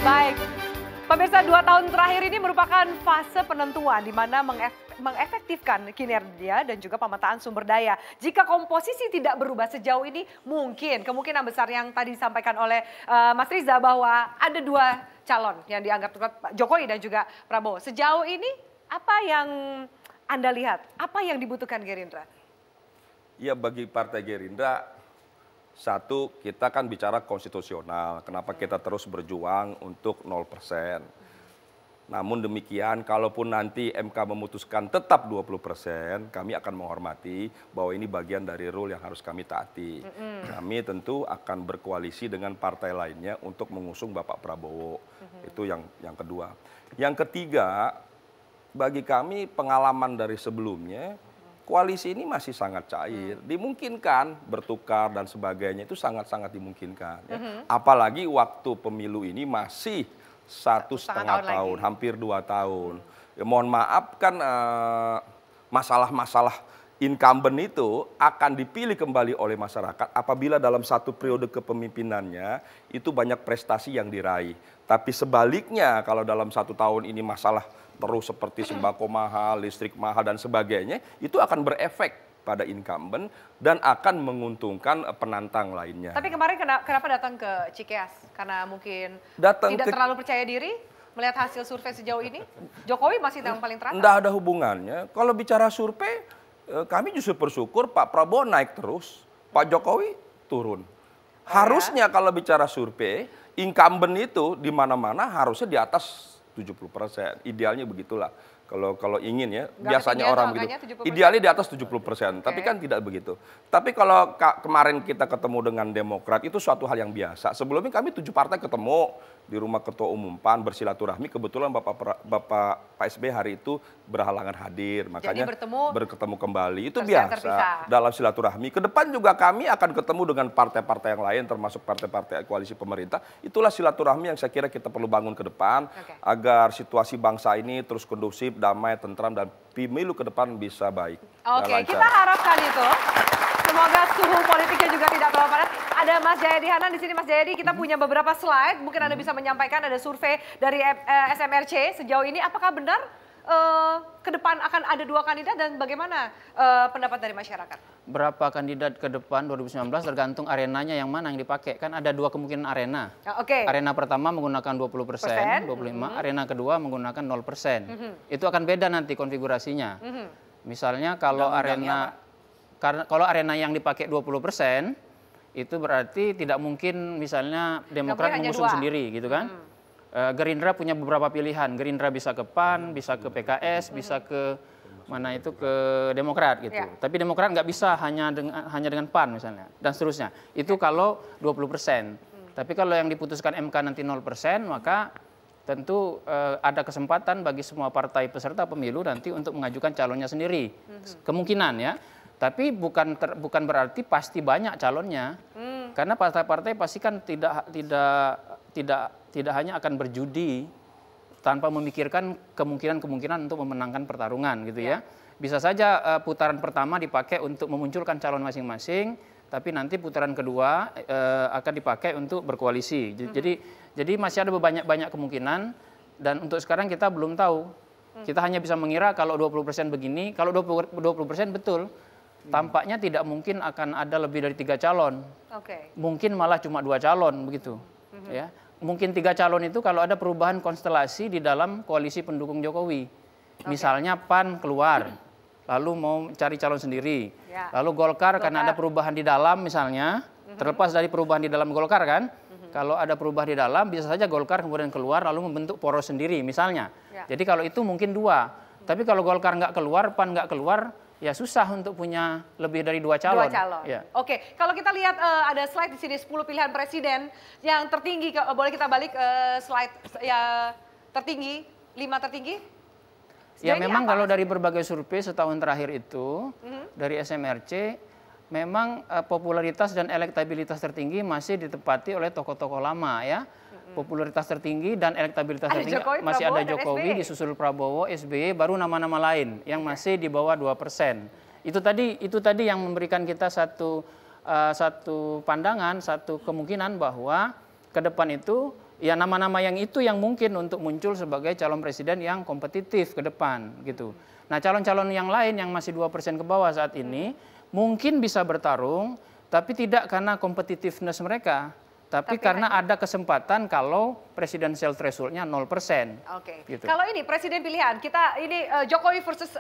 Baik, pemirsa 2 tahun terakhir ini merupakan fase penentuan di mana mengefektifkan kinerja dan juga pemetaan sumber daya. Jika komposisi tidak berubah sejauh ini, kemungkinan besar yang tadi disampaikan oleh Mas Riza bahwa ada 2 calon yang dianggap tepat, Pak Jokowi dan juga Prabowo. Sejauh ini apa yang Anda lihat? Apa yang dibutuhkan Gerindra? Ya, bagi Partai Gerindra, satu, kita kan bicara konstitusional. Kenapa kita terus berjuang untuk 0%. Namun demikian, kalaupun nanti MK memutuskan tetap 20%, kami akan menghormati bahwa ini bagian dari rule yang harus kami taati. Kami tentu akan berkoalisi dengan partai lainnya untuk mengusung Bapak Prabowo. Itu yang kedua. Yang ketiga, bagi kami pengalaman dari sebelumnya, koalisi ini masih sangat cair, dimungkinkan bertukar dan sebagainya, itu sangat-sangat dimungkinkan. Ya. Apalagi waktu pemilu ini masih 1,5 tahun, hampir 2 tahun. Ya, mohon maaf kan masalah-masalah incumbent itu akan dipilih kembali oleh masyarakat apabila dalam satu periode kepemimpinannya itu banyak prestasi yang diraih. Tapi sebaliknya kalau dalam 1 tahun ini masalah terus seperti sembako mahal, listrik mahal dan sebagainya, itu akan berefek pada incumbent dan akan menguntungkan penantang lainnya. Tapi kemarin kenapa datang ke Cikeas? Karena mungkin tidak terlalu percaya diri melihat hasil survei sejauh ini? Jokowi masih yang paling teratas? Tidak ada hubungannya. Kalau bicara survei, kami justru bersyukur Pak Prabowo naik terus, Pak Jokowi turun. Harusnya kalau bicara survei, incumbent itu di mana-mana harusnya di atas 70%, idealnya begitulah. Kalau ingin ya, biasanya orang begitu. Idealnya di atas 70%, tapi kan tidak begitu. Tapi kalau kemarin kita ketemu dengan Demokrat, itu suatu hal yang biasa. Sebelumnya kami 7 partai ketemu di rumah Ketua Umum PAN bersilaturahmi. Kebetulan Pak SBY hari itu berhalangan hadir, makanya bertemu kembali. Itu biasa dalam silaturahmi. Kedepan juga kami akan ketemu dengan partai-partai yang lain, termasuk partai-partai koalisi pemerintah. Itulah silaturahmi yang saya kira kita perlu bangun ke depan, agar situasi bangsa ini terus kondusif, damai, tentram, dan pemilu ke depan bisa baik. Oke, kita harapkan itu. Semoga suhu politiknya juga tidak terlalu panas. Ada Mas Jayadi Hanan di sini. Mas Jayadi, kita punya beberapa slide. Mungkin Anda bisa menyampaikan, ada survei dari SMRC sejauh ini. Apakah benar ke depan akan ada 2 kandidat dan bagaimana pendapat dari masyarakat? Berapa kandidat ke depan 2019 tergantung arenanya yang mana yang dipakai. Kan ada 2 kemungkinan arena. Arena pertama menggunakan 20%, 25%. Arena kedua menggunakan 0%. Itu akan beda nanti konfigurasinya. Misalnya kalau arena yang dipakai 20%, itu berarti tidak mungkin misalnya Demokrat mengusung sendiri gitu kan. Gerindra punya beberapa pilihan. Gerindra bisa ke PAN, bisa ke PKS, bisa ke mana itu ke Demokrat gitu. Tapi Demokrat nggak bisa hanya dengan PAN misalnya dan seterusnya. Itu kalau 20%. Tapi kalau yang diputuskan MK nanti 0%, maka tentu ada kesempatan bagi semua partai peserta pemilu nanti untuk mengajukan calonnya sendiri. Kemungkinan ya. Tapi bukan berarti pasti banyak calonnya. Karena partai-partai pasti kan tidak hanya akan berjudi tanpa memikirkan kemungkinan-kemungkinan untuk memenangkan pertarungan gitu ya. Bisa saja putaran pertama dipakai untuk memunculkan calon masing-masing, tapi nanti putaran kedua akan dipakai untuk berkoalisi. Jadi masih ada banyak kemungkinan dan untuk sekarang kita belum tahu. Kita hanya bisa mengira kalau 20% begini, kalau 20% betul. Tampaknya tidak mungkin akan ada lebih dari 3 calon. Mungkin malah cuma 2 calon begitu. Ya. Mungkin 3 calon itu kalau ada perubahan konstelasi di dalam koalisi pendukung Jokowi. Misalnya PAN keluar, lalu mau cari calon sendiri. Lalu Golkar karena ada perubahan di dalam misalnya, terlepas dari perubahan di dalam Golkar kan. Kalau ada perubahan di dalam, bisa saja Golkar kemudian keluar lalu membentuk poros sendiri misalnya. Jadi kalau itu mungkin 2. Tapi kalau Golkar nggak keluar, PAN nggak keluar, ya susah untuk punya lebih dari 2 calon. 2 calon. Ya. Oke, kalau kita lihat ada slide di sini 10 pilihan presiden yang tertinggi. Boleh kita balik slide ya tertinggi, 5 tertinggi? Ya memang kalau dari berbagai survei setahun terakhir itu dari SMRC memang popularitas dan elektabilitas tertinggi masih ditempati oleh tokoh-tokoh lama ya. Popularitas tertinggi dan elektabilitas tertinggi masih ada Jokowi, disusul Prabowo, SBY, baru nama-nama lain yang masih di bawah 2%. Itu tadi yang memberikan kita satu pandangan, satu kemungkinan bahwa ke depan itu ya nama-nama yang itu yang mungkin untuk muncul sebagai calon presiden yang kompetitif ke depan gitu. Nah, calon-calon yang lain yang masih 2% ke bawah saat ini mungkin bisa bertarung, tapi tidak karena competitiveness mereka, tapi karena ada kesempatan kalau presidential threshold-nya 0%. Oke. Gitu. Kalau ini presiden pilihan, kita ini Jokowi versus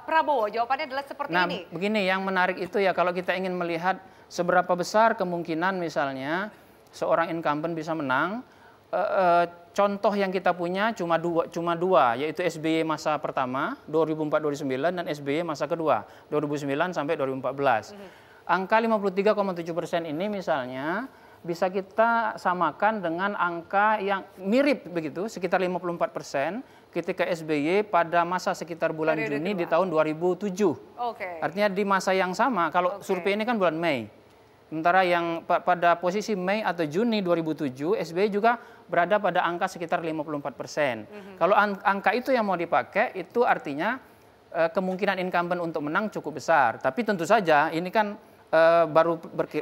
Prabowo, jawabannya adalah seperti ini. Nah, begini yang menarik itu ya kalau kita ingin melihat seberapa besar kemungkinan misalnya seorang incumbent bisa menang, contoh yang kita punya cuma dua, yaitu SBY masa pertama 2004-2009 dan SBY masa kedua 2009 sampai 2014. Angka 53,7% ini misalnya bisa kita samakan dengan angka yang mirip begitu, sekitar 54% ketika SBY pada masa sekitar bulan Juni di tahun 2007. Artinya di masa yang sama, kalau survei ini kan bulan Mei. Sementara yang pada posisi Mei atau Juni 2007, SBY juga berada pada angka sekitar 54%. Kalau angka itu yang mau dipakai, itu artinya kemungkinan incumbent untuk menang cukup besar. Tapi tentu saja ini kan baru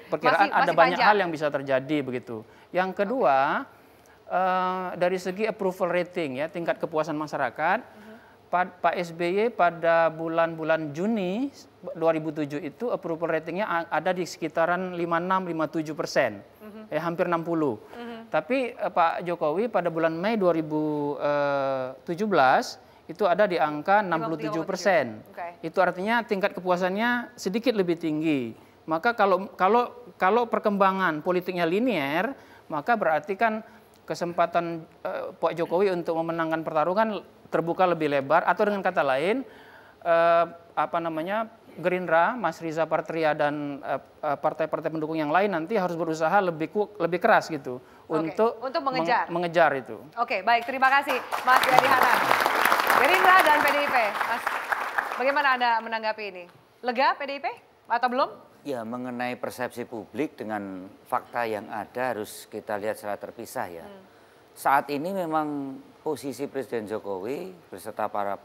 perkiraan, ada banyak hal yang bisa terjadi begitu. Yang kedua, dari segi approval rating ya, tingkat kepuasan masyarakat, Pak SBY pada bulan-bulan Juni 2007 itu approval ratingnya ada di sekitaran 56-57%, hampir 60. Tapi Pak Jokowi pada bulan Mei 2017 itu ada di angka 67%. Itu artinya tingkat kepuasannya sedikit lebih tinggi. Maka kalau perkembangan politiknya linear, maka berarti kan kesempatan Pak Jokowi untuk memenangkan pertarungan terbuka lebih lebar, atau dengan kata lain Gerindra, Mas Riza Patria dan partai-partai pendukung yang lain nanti harus berusaha lebih keras gitu untuk mengejar itu. Oke, baik, terima kasih Mas Jayadi Hanan. Gerindra dan PDIP, Mas, bagaimana Anda menanggapi ini? Lega PDIP atau belum? Ya, mengenai persepsi publik dengan fakta yang ada harus kita lihat secara terpisah ya. Saat ini memang posisi Presiden Jokowi beserta para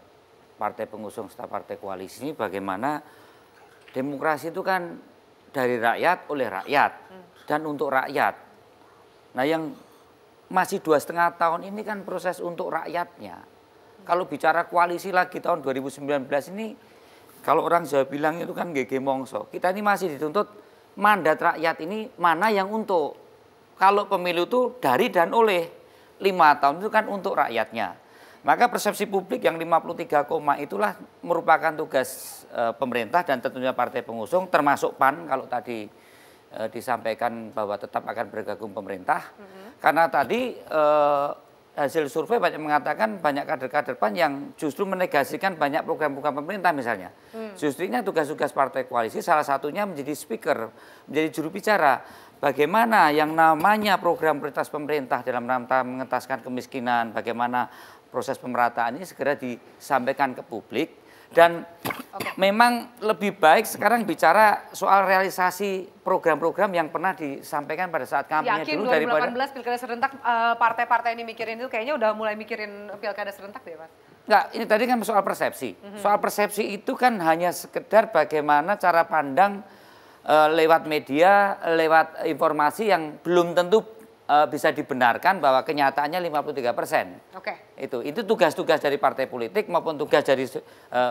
partai pengusung serta partai koalisi ini bagaimana demokrasi itu kan dari rakyat oleh rakyat dan untuk rakyat. Nah, yang masih 2,5 tahun ini kan proses untuk rakyatnya. Kalau bicara koalisi lagi tahun 2019 ini, kalau orang Jawa bilang itu kan gege mongso. Kita ini masih dituntut mandat rakyat ini mana yang untuk. Kalau pemilu itu dari dan oleh, 5 tahun itu kan untuk rakyatnya. Maka persepsi publik yang 53, itulah merupakan tugas pemerintah dan tentunya partai pengusung termasuk PAN kalau tadi disampaikan bahwa tetap akan bergabung pemerintah. Karena tadi hasil survei banyak mengatakan banyak kader-kader PAN yang justru menegasikan banyak program-program pemerintah misalnya. Justru ini tugas-tugas partai koalisi salah satunya menjadi speaker, menjadi juru bicara. Bagaimana yang namanya program prioritas pemerintah dalam rangka mengentaskan kemiskinan, bagaimana proses pemerataan ini segera disampaikan ke publik. Dan memang lebih baik sekarang bicara soal realisasi program-program yang pernah disampaikan pada saat kampanye dulu daripada 2018 pilkada serentak, partai-partai ini mikirin itu kayaknya udah mulai mikirin pilkada serentak deh, Mas. Enggak, ini tadi kan soal persepsi. Soal persepsi itu kan hanya sekedar bagaimana cara pandang lewat media, lewat informasi yang belum tentu bisa dibenarkan bahwa kenyataannya 53%. Itu tugas-tugas dari partai politik maupun tugas dari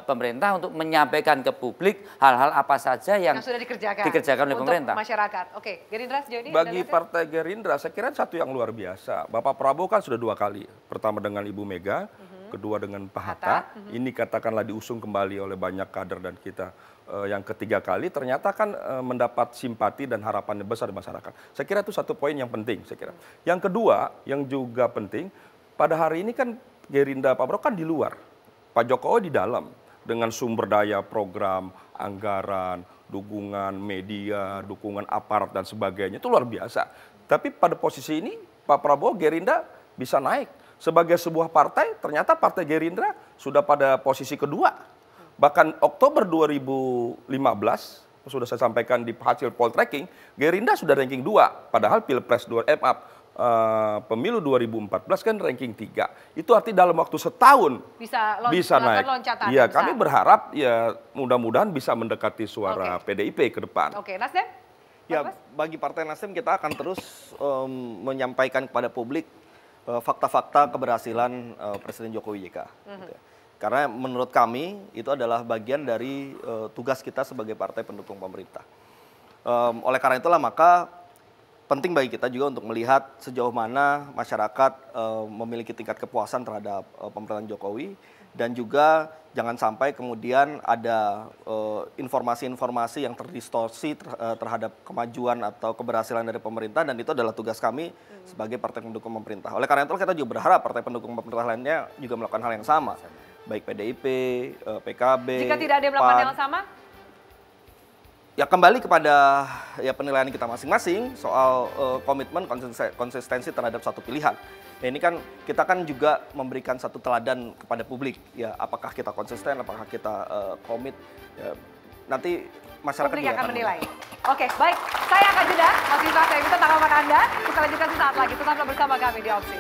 pemerintah untuk menyampaikan ke publik hal-hal apa saja yang sudah dikerjakan oleh pemerintah. Masyarakat. Gerindra sejauh ini bagi partai Gerindra saya kira satu yang luar biasa. Bapak Prabowo kan sudah 2 kali. Pertama dengan Ibu Mega, kedua dengan Pak Hatta. Ini katakanlah diusung kembali oleh banyak kader dan kita. Yang ketiga kali ternyata kan mendapat simpati dan harapan besar di masyarakat. Saya kira itu satu poin yang penting saya kira. Yang kedua yang juga penting, pada hari ini kan Gerindra Pak Prabowo kan di luar. Pak Jokowi di dalam dengan sumber daya program, anggaran, dukungan media, dukungan aparat dan sebagainya itu luar biasa. Tapi pada posisi ini Pak Prabowo Gerindra bisa naik. Sebagai sebuah partai ternyata partai Gerindra sudah pada posisi kedua. Bahkan Oktober 2015, sudah saya sampaikan di hasil poll tracking, Gerindra sudah ranking 2. Padahal Pilpres pemilu 2014 kan ranking 3. Itu arti dalam waktu setahun bisa naik. Loncatan Iya, kami berharap ya mudah-mudahan bisa mendekati suara PDIP ke depan. Oke, Nasdem? Ya, bagi Partai Nasdem kita akan terus menyampaikan kepada publik fakta-fakta keberhasilan Presiden Jokowi JK. Gitu ya. Karena menurut kami itu adalah bagian dari tugas kita sebagai partai pendukung pemerintah. Oleh karena itulah maka penting bagi kita juga untuk melihat sejauh mana masyarakat memiliki tingkat kepuasan terhadap pemerintahan Jokowi, dan juga jangan sampai kemudian ada informasi-informasi yang terdistorsi terhadap kemajuan atau keberhasilan dari pemerintah, dan itu adalah tugas kami sebagai partai pendukung pemerintah. Oleh karena itu kita juga berharap partai pendukung pemerintah lainnya juga melakukan hal yang sama, baik PDIP, PKB. Jika tidak ada yang melakukan yang sama? Ya kembali kepada ya penilaian kita masing-masing soal komitmen konsistensi terhadap satu pilihan. Ya, ini kan kita kan juga memberikan satu teladan kepada publik, ya apakah kita konsisten, apakah kita komit, ya, nanti masyarakat publik juga akan menilai. Oke, baik, saya akan jeda. Mas Viva, saya minta tanggapan Anda. Kita lanjutkan sesaat lagi. Tetaplah bersama kami di Opsi.